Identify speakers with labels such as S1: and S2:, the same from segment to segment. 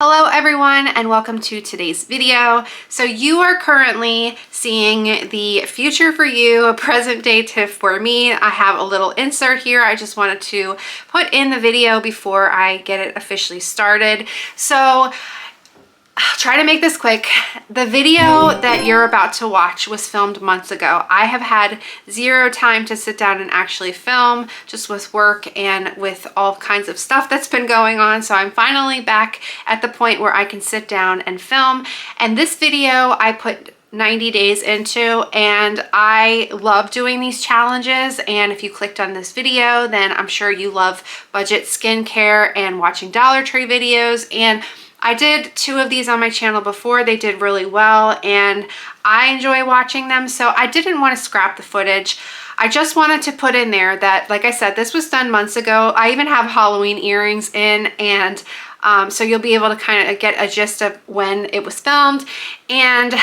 S1: Hello everyone and welcome to today's video. So you are currently seeing the future for you, a present day tip for me. I have a little insert here I just wanted to put in the video before I get it officially started. So I'll try to make this quick. The video that you're about to watch was filmed months ago. I have had zero time to sit down and actually film, just with work and with all kinds of stuff that's been going on. So I'm finally back at the point where I can sit down and film. And this video I put 90 days into, and I love doing these challenges. And if you clicked on this video, then I'm sure you love budget skincare and watching Dollar Tree videos. And I did 2 of these on my channel before. They did really well and I enjoy watching them, so I didn't want to scrap the footage. I just wanted to put in there that, like I said, this was done months ago. I even have Halloween earrings in, and so you'll be able to kind of get a gist of when it was filmed. And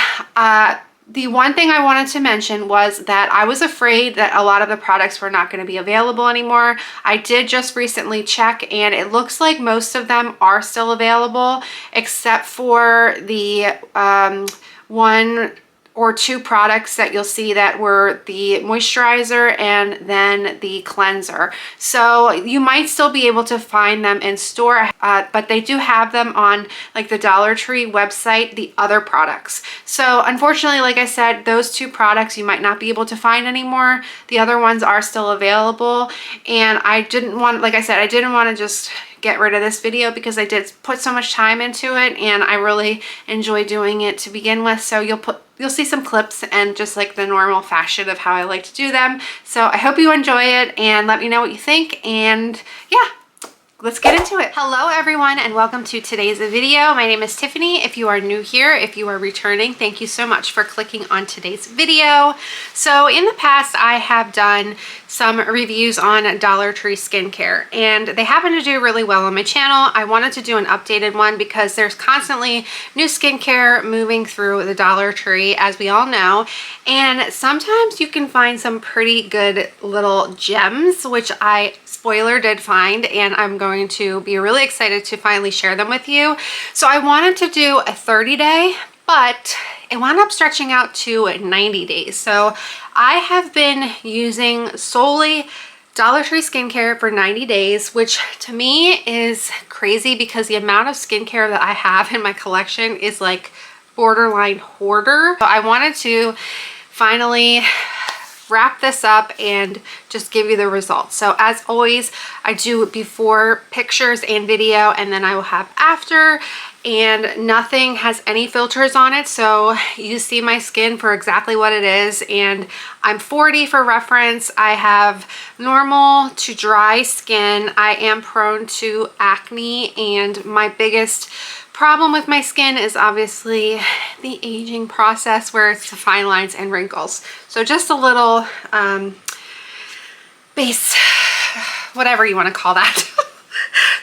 S1: the one thing I wanted to mention was that I was afraid that a lot of the products were not going to be available anymore. I did just recently check and it looks like most of them are still available, except for the 1 or 2 products that you'll see that were the moisturizer and then the cleanser. So you might still be able to find them in store, but they do have them on like the Dollar Tree website, the other products. So unfortunately, like I said, those 2 products you might not be able to find anymore. The other ones are still available, and I didn't want, like I said, I didn't want to just get rid of this video because I did put so much time into it and I really enjoy doing it to begin with. So you'll see some clips and just like the normal fashion of how I like to do them. So I hope you enjoy it and let me know what you think, and yeah, let's get into it. Hello everyone and welcome to today's video. My name is Tiffany. If you are new here, if you are returning, thank you so much for clicking on today's video. So in the past, I have done some reviews on Dollar Tree skincare and they happen to do really well on my channel. I wanted to do an updated one because there's constantly new skincare moving through the Dollar Tree, as we all know, and sometimes you can find some pretty good little gems, which I, spoiler, did find, and I'm going to be really excited to finally share them with you. So I wanted to do a 30-day, but it wound up stretching out to 90 days. So I have been using solely Dollar Tree skincare for 90 days, which to me is crazy because the amount of skincare that I have in my collection is like borderline hoarder. So I wanted to finally wrap this up and just give you the results. So as always, I do before pictures and video, and then I will have after, and nothing has any filters on it. So you see my skin for exactly what it is. And I'm 40 for reference. I have normal to dry skin. I am prone to acne, and my biggest problem with my skin is obviously the aging process, where it's the fine lines and wrinkles. So just a little base, whatever you want to call that.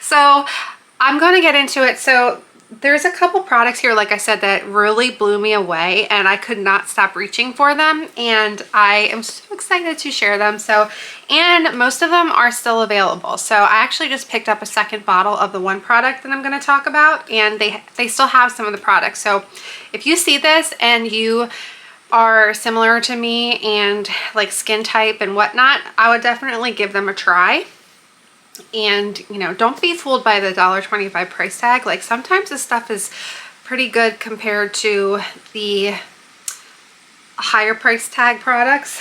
S1: So I'm going to get into it. So there's a couple products here, like I said, that really blew me away and I could not stop reaching for them, and I am so excited to share them. So, and most of them are still available. So I actually just picked up a second bottle of the one product that I'm going to talk about, and they still have some of the products. So if you see this and you are similar to me and like skin type and whatnot, I would definitely give them a try. And you know, don't be fooled by the $1.25 price tag. Like sometimes this stuff is pretty good compared to the higher price tag products.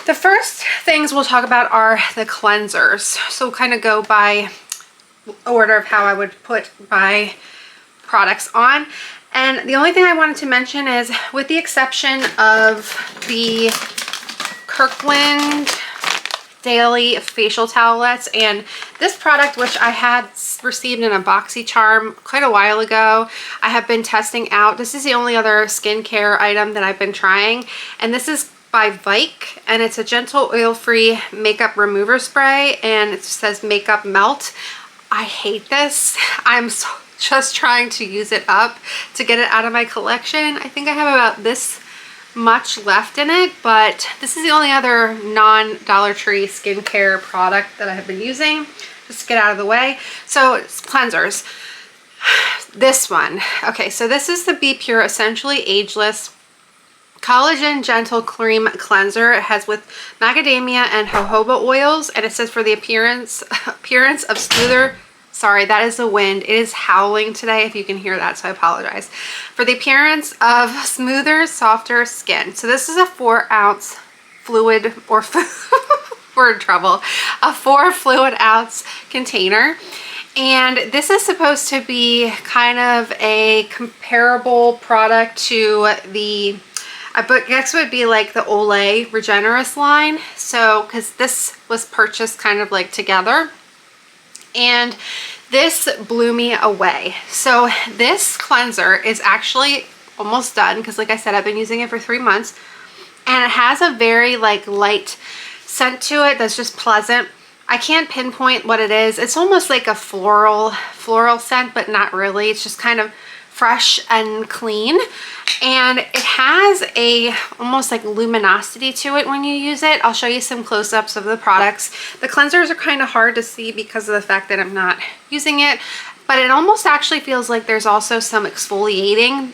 S1: The first things we'll talk about are the cleansers. So we'll kind of go by order of how I would put my products on. And the only thing I wanted to mention is, with the exception of the Kirkland daily facial towelettes and this product, which I had received in a BoxyCharm quite a while ago, I have been testing out. This is the only other skincare item that I've been trying, and this is by Vike, and it's a gentle oil-free makeup remover spray, and it says makeup melt. I hate this. I'm just trying to use it up to get it out of my collection. I think I have about this much left in it, but this is the only other non-Dollar Tree skincare product that I have been using, just to get out of the way. So it's cleansers. This one. Okay, so this is the Be Pure Essentially Ageless Collagen Gentle Cream Cleanser. It has with macadamia and jojoba oils, and it says for the appearance of smoother. Sorry, that is the wind. It is howling today, if you can hear that, so I apologize. For the appearance of smoother, softer skin. So this is a 4-ounce fluid, or we're in trouble, a 4 fluid ounce container. And this is supposed to be kind of a comparable product to the, I guess would be like the Olay Regenerist line. So, because this was purchased kind of like together. And this blew me away. So this cleanser is actually almost done, because like I said, I've been using it for 3 months. And it has a very like light scent to it that's just pleasant. I can't pinpoint what it is. It's almost like a floral scent, but not really. It's just kind of fresh and clean. And it has a almost like luminosity to it when you use it. I'll show you some close-ups of the products. The cleansers are kind of hard to see because of the fact that I'm not using it, but it almost actually feels like there's also some exfoliation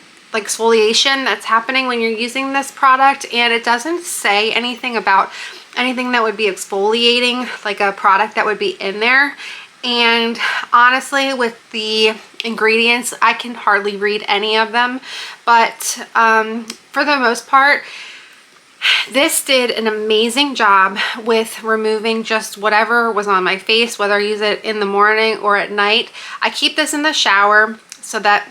S1: that's happening when you're using this product. And it doesn't say anything about anything that would be exfoliating, like a product that would be in there. And honestly, with the ingredients, I can hardly read any of them, but for the most part, this did an amazing job with removing just whatever was on my face, whether I use it in the morning or at night. I keep this in the shower so that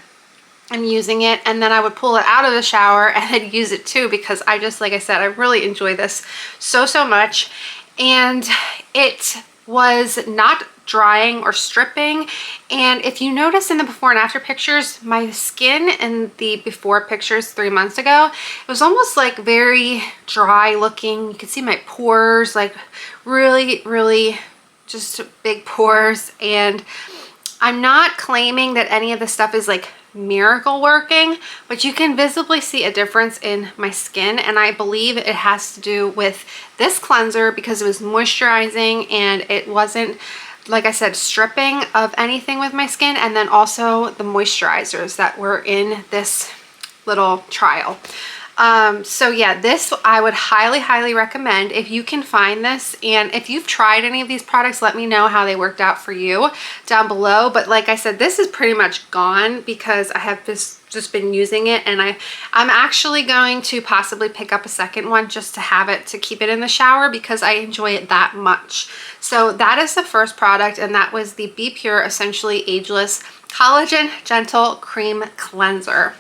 S1: I'm using it, and then I would pull it out of the shower and then use it too, because I just, like I said, I really enjoy this so much. And it was not drying or stripping. And if you notice in the before and after pictures, my skin in the before pictures 3 months ago, it was almost like very dry looking. You could see my pores, like really just big pores. And I'm not claiming that any of this stuff is like miracle working, but you can visibly see a difference in my skin, and I believe it has to do with this cleanser because it was moisturizing and it wasn't, like I said, stripping of anything with my skin, and then also the moisturizers that were in this little trial. So yeah, this I would highly recommend if you can find this. And if you've tried any of these products, let me know how they worked out for you down below. But like I said, this is pretty much gone because I have just been using it, and I'm actually going to possibly pick up a second one just to have it, to keep it in the shower, because I enjoy it that much. So that is the first product, and that was the Be Pure Essentially Ageless Collagen Gentle Cream Cleanser.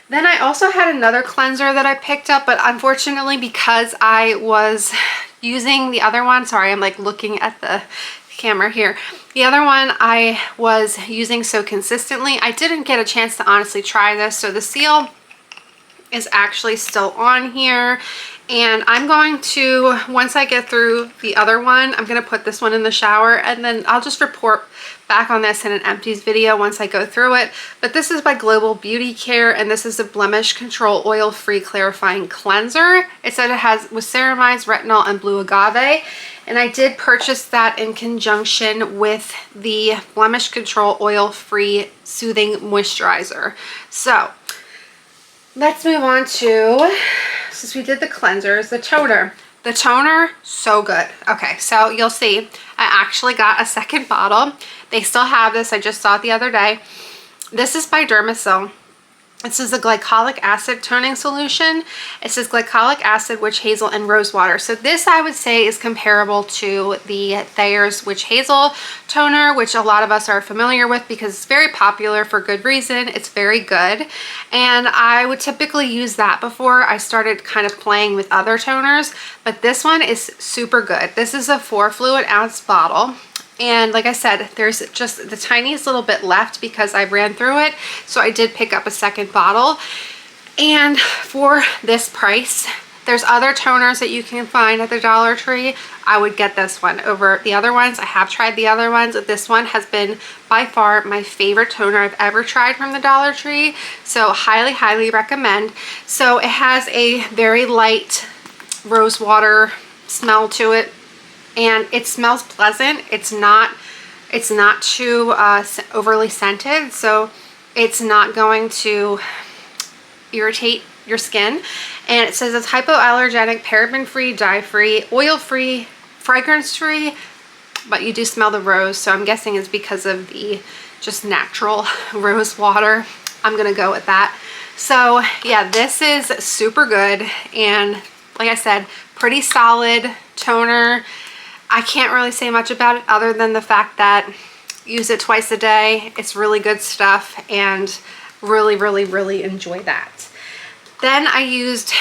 S1: Then I also had another cleanser that I picked up, but unfortunately, because I was using the other one, sorry, I'm like looking at the camera here. The other one I was using so consistently, I didn't get a chance to honestly try this. So the seal is actually still on here. And I'm going to, once I get through the other one, I'm going to put this one in the shower, and then I'll just report back on this in an empties video once I go through it. But this is by Global Beauty Care, and this is a blemish control oil-free clarifying cleanser. It said it has with ceramides, retinol, and blue agave. And I did purchase that in conjunction with the blemish control oil-free soothing moisturizer. So let's move on to, since we did the cleansers, the toner. The toner, so good. Okay, so you'll see I actually got a second bottle. They still have this. I just saw it the other day. This is by Dermasil. This is a glycolic acid toning solution. It says glycolic acid, witch hazel, and rose water. So this, I would say, is comparable to the Thayer's witch hazel toner, which a lot of us are familiar with because it's very popular for good reason. It's very good. And I would typically use that before I started kind of playing with other toners. But this one is super good. This is a 4 fluid ounce bottle. And like I said, there's just the tiniest little bit left because I ran through it. So I did pick up a second bottle. And for this price, there's other toners that you can find at the Dollar Tree. I would get this one over the other ones. I have tried the other ones. This one has been by far my favorite toner I've ever tried from the Dollar Tree. So highly recommend. So it has a very light rose water smell to it. And it smells pleasant. It's not It's not too overly scented, so it's not going to irritate your skin. And it says it's hypoallergenic, paraben-free, dye-free, oil-free, fragrance-free, but you do smell the rose, so I'm guessing it's because of the just natural rose water. I'm gonna go with that. So yeah, this is super good, and like I said, pretty solid toner. I can't really say much about it other than the fact that use it twice a day. It's really good stuff, and really enjoy that. Then I used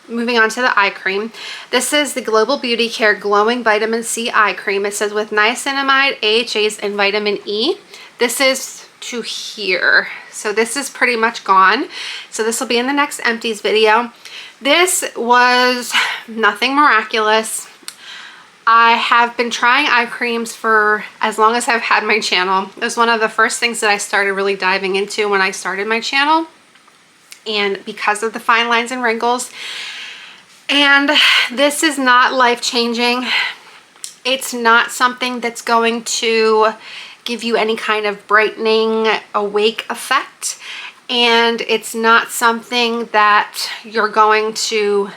S1: moving on to the eye cream. This is the Global Beauty Care Glowing Vitamin C Eye Cream. It says with niacinamide, AHAs, and vitamin E. This is to here. So this is pretty much gone. So this will be in the next empties video. This was nothing miraculous. I have been trying eye creams for as long as I've had my channel. It was one of the first things that I started really diving into when I started my channel, and because of the fine lines and wrinkles. And this is not life-changing. It's not something that's going to give you any kind of brightening, awake effect. And it's not something that you're going to,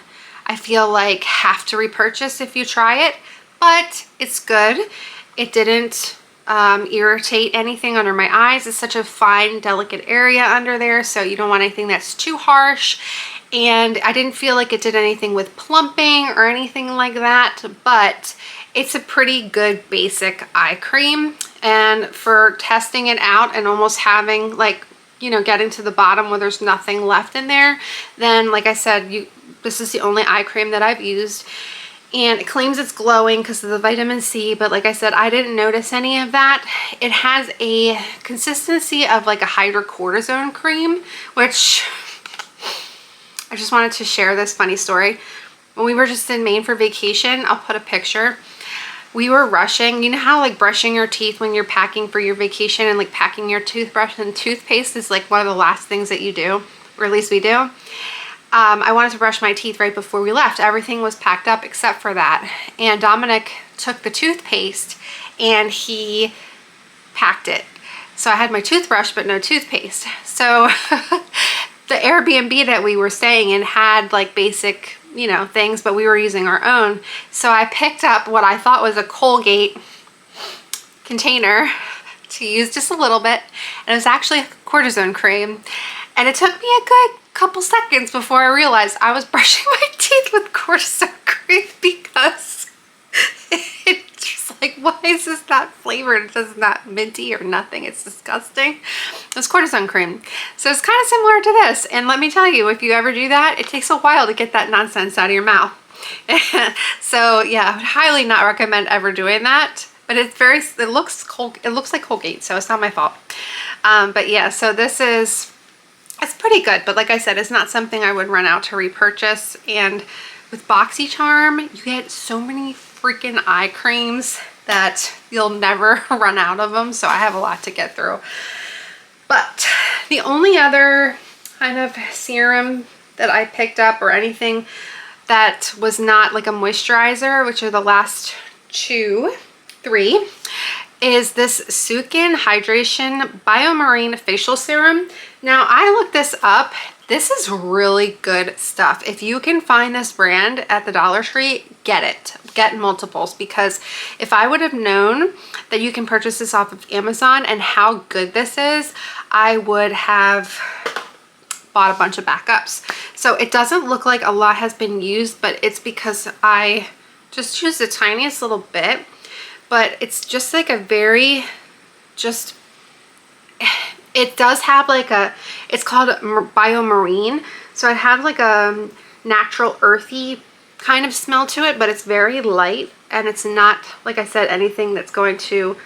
S1: I feel like, have to repurchase if you try it. But it's good. It didn't irritate anything under my eyes. It's such a fine, delicate area under there, so you don't want anything that's too harsh. And I didn't feel like it did anything with plumping or anything like that, but it's a pretty good basic eye cream. And for testing it out and almost having, like, you know, getting to the bottom where there's nothing left in there, then like I said, this is the only eye cream that I've used. And it claims it's glowing because of the vitamin C, but like I said, I didn't notice any of that. It has a consistency of like a hydrocortisone cream, which I just wanted to share this funny story. When we were just in Maine for vacation, I'll put a picture. We were rushing. You know how like brushing your teeth when you're packing for your vacation, and like packing your toothbrush and toothpaste is like one of the last things that you do, or at least we do. I wanted to brush my teeth right before we left. Everything was packed up except for that. And Dominik took the toothpaste and he packed it. So I had my toothbrush but no toothpaste. So the Airbnb that we were staying in had like basic, you know, things, but we were using our own. So I picked up what I thought was a Colgate container to use just a little bit, and it was actually a cortisone cream. And it took me a good couple seconds before I realized I was brushing my teeth with cortisone cream, because it's just like, why is this not flavored? It does not minty or nothing. It's disgusting. It's cortisone cream. So it's kind of similar to this. And let me tell you, if you ever do that, it takes a while to get that nonsense out of your mouth. So yeah, I would highly not recommend ever doing that. But it's very, it looks like Colgate, so it's not my fault. But yeah, so this is, it's pretty good, but like I said, it's not something I would run out to repurchase. And with BoxyCharm, you get so many freaking eye creams that you'll never run out of them, so I have a lot to get through. But the only other kind of serum that I picked up or anything that was not like a moisturizer, which are the last three, is this Sukin Hydration Biomarine Facial Serum. Now, I looked this up. This is really good stuff. If you can find this brand at the Dollar Tree, get it. Get multiples, because if I would have known that you can purchase this off of Amazon and how good this is, I would have bought a bunch of backups. So it doesn't look like a lot has been used, but it's because I just used the tiniest little bit. But it's just like a very, just, it does have like a, it's called Biomarine. So it has like a natural earthy kind of smell to it, but it's very light. And it's not, like I said, anything that's going to,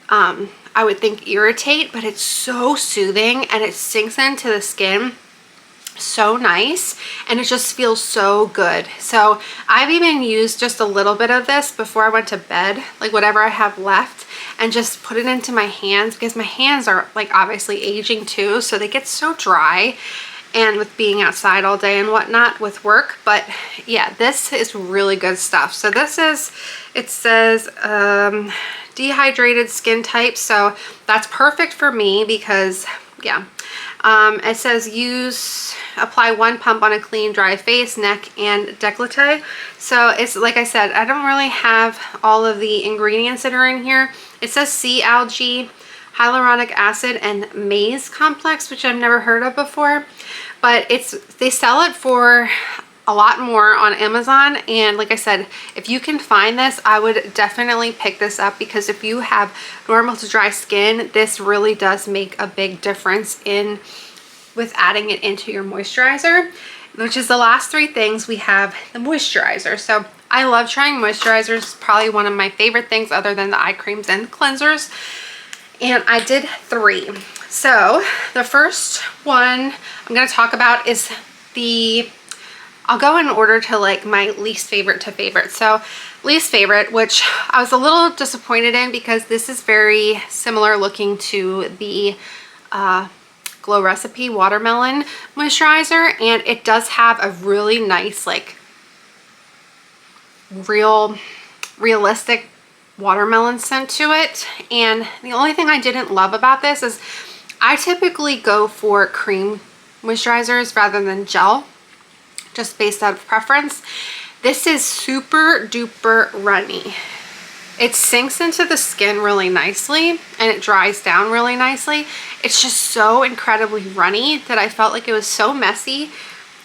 S1: I would think, irritate. But it's so soothing and it sinks into the skin so nice, and it just feels so good. So I've even used just a little bit of this before I went to bed, like whatever I have left, and just put it into my hands, because my hands are like obviously aging too, so they get so dry, and with being outside all day and whatnot with work. But yeah, this is really good stuff. So this is, it says dehydrated skin type, so that's perfect for me because, yeah. It says apply 1 pump on a clean, dry face, neck, and décolleté. So it's like I said, I don't really have all of the ingredients that are in here. It says sea algae, hyaluronic acid, and maize complex, which I've never heard of before. But they sell it for a lot more on Amazon, and like I said, if you can find this, I would definitely pick this up, because if you have normal to dry skin, this really does make a big difference with adding it into your moisturizer, which is the last 3 things. We have the moisturizer. So I love trying moisturizers, probably one of my favorite things other than the eye creams and cleansers, and I did 3. So the first one I'm going to talk about is I'll go in order to like my least favorite to favorite. So least favorite, which I was a little disappointed in because this is very similar looking to the Glow Recipe Watermelon Moisturizer, and it does have a really nice, like, realistic watermelon scent to it. And the only thing I didn't love about this is I typically go for cream moisturizers rather than gel, just based out of preference. This is super duper runny. It sinks into the skin really nicely and it dries down really nicely. It's just so incredibly runny that I felt like it was so messy.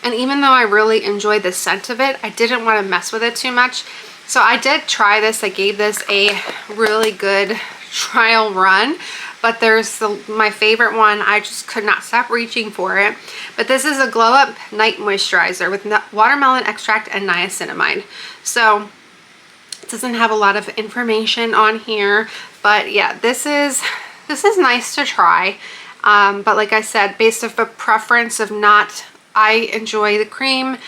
S1: And even though I really enjoyed the scent of it, I didn't want to mess with it too much. So I did try this. I gave this a really good trial run. But there's my favorite one. I just could not stop reaching for it. But this is a Glow Up Night Moisturizer with watermelon extract and niacinamide. So it doesn't have a lot of information on here, but yeah, this is nice to try. But like I said, based off a preference of I enjoy the cream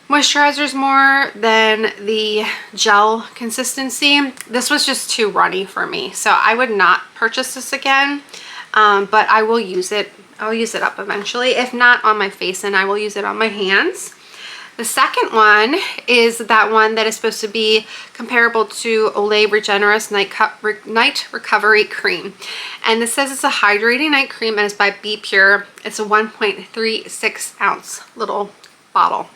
S1: moisturizers more than the gel consistency. This was just too runny for me, so I would not purchase this again. But I will use it. I'll use it up eventually. If not on my face, and I will use it on my hands. The second one is that one that is supposed to be comparable to Olay Regenerist Night Recovery Cream. And this says it's a hydrating night cream and it's by Be Pure. It's a 1.36 ounce little bottle.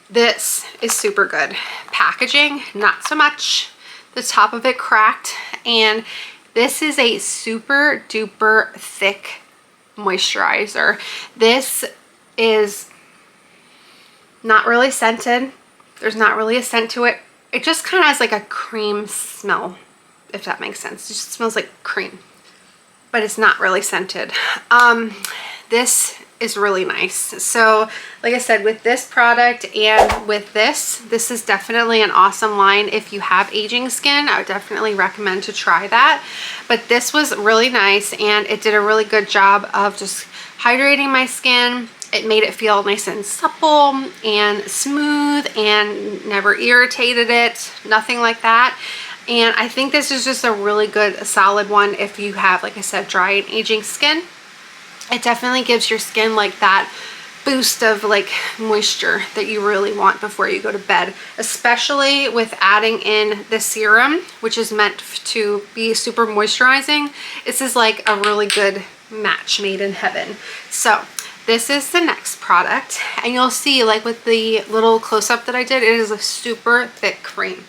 S1: This is super good. Packaging, not so much. The top of it cracked, and this is a super duper thick moisturizer. This is not really scented. There's not really a scent to it. It just kind of has like a cream smell, if that makes sense. It just smells like cream, but it's not really scented. This is really nice. So like I said, with this product and with this is definitely an awesome line. If you have aging skin, I would definitely recommend to try that. But this was really nice, and it did a really good job of just hydrating my skin. It made it feel nice and supple and smooth and never irritated it, nothing like that. And I think this is just a really good, solid one if you have, like I said, dry and aging skin. It definitely gives your skin like that boost of like moisture that you really want before you go to bed, especially with adding in the serum, which is meant to be super moisturizing. This is like a really good match made in heaven. So this is the next product, and you'll see, like with the little close-up that I did, it is a super thick cream.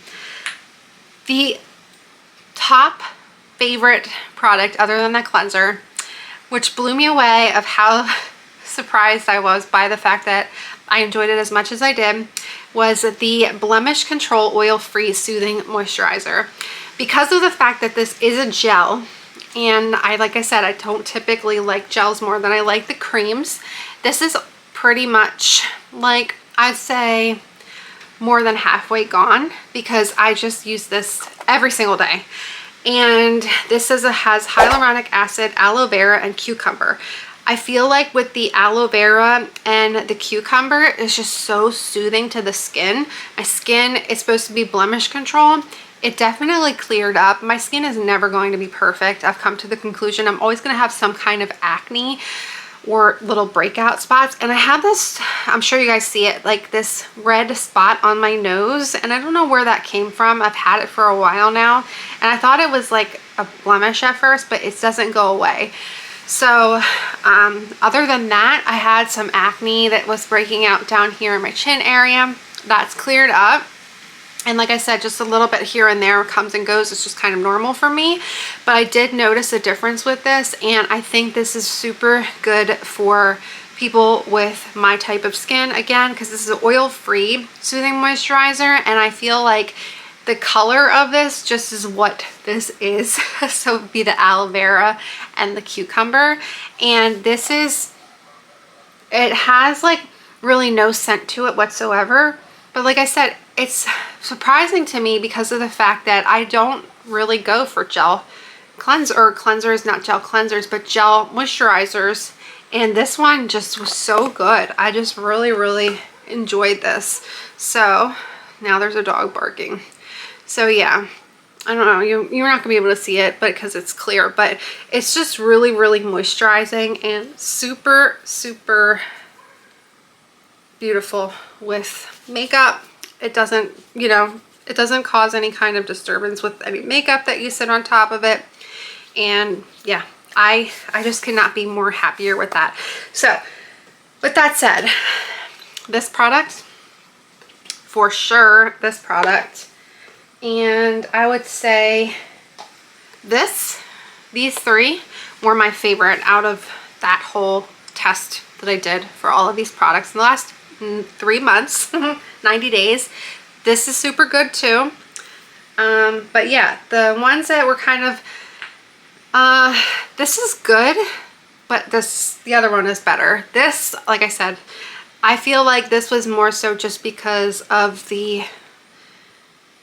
S1: The top favorite product other than the cleanser, which blew me away of how surprised I was by the fact that I enjoyed it as much as I did, was the Blemish Control Oil-Free Soothing Moisturizer. Because of the fact that this is a gel, and like I said, I don't typically like gels more than I like the creams. This is pretty much, like, I'd say more than halfway gone, because I just use this every single day. And this has hyaluronic acid, aloe vera, and cucumber. I feel like with the aloe vera and the cucumber, it's just so soothing to the skin. My skin is supposed to be blemish control. It definitely cleared up. My skin is never going to be perfect. I've come to the conclusion I'm always going to have some kind of acne or little breakout spots. And I have this, I'm sure you guys see it, like this red spot on my nose, and I don't know where that came from. I've had it for a while now, and I thought it was like a blemish at first, but it doesn't go away. So other than that, I had some acne that was breaking out down here in my chin area. That's cleared up. And like I said, just a little bit here and there comes and goes. It's just kind of normal for me. But I did notice a difference with this, and I think this is super good for people with my type of skin, again, because this is an oil-free soothing moisturizer, and I feel like the color of this just is what this is. So it'd be the aloe vera and the cucumber. And this is, it has like really no scent to it whatsoever. But like I said, it's surprising to me because of the fact that I don't really go for gel cleansers, not gel cleansers, but gel moisturizers. And this one just was so good. I just really enjoyed this. So now there's a dog barking. So yeah, I don't know, you're not gonna be able to see it, but because it's clear, but it's just really moisturizing and super beautiful with makeup. It doesn't, you know, it doesn't cause any kind of disturbance with any makeup that you sit on top of it. And yeah, I just cannot be more happier with that. So with that said, this product, for sure, this product, and I would say these three were my favorite out of that whole test that I did for all of these products in the last 3 months, 90 days. This is super good too. But yeah, the ones that were kind of, this is good, but the other one is better. This, like I said, I feel like this was more so just because of the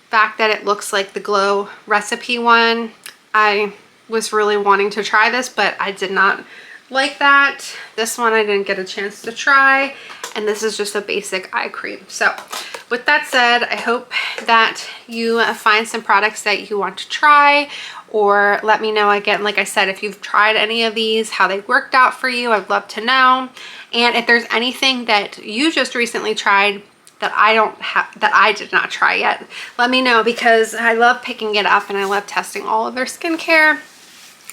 S1: fact that it looks like the Glow recipe one. I was really wanting to try this, but I did not like that. This one I didn't get a chance to try, and this is just a basic eye cream. So with that said, I hope that you find some products that you want to try, or let me know, again, like I said, if you've tried any of these, how they worked out for you. I'd love to know. And if there's anything that you just recently tried that I did not try yet, let me know, because I love picking it up and I love testing all of their skincare,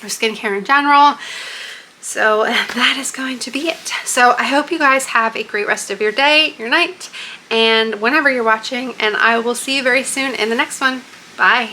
S1: or skincare in general. So that is going to be it. So I hope you guys have a great rest of your day, your night, and whenever you're watching, and I will see you very soon in the next one. Bye.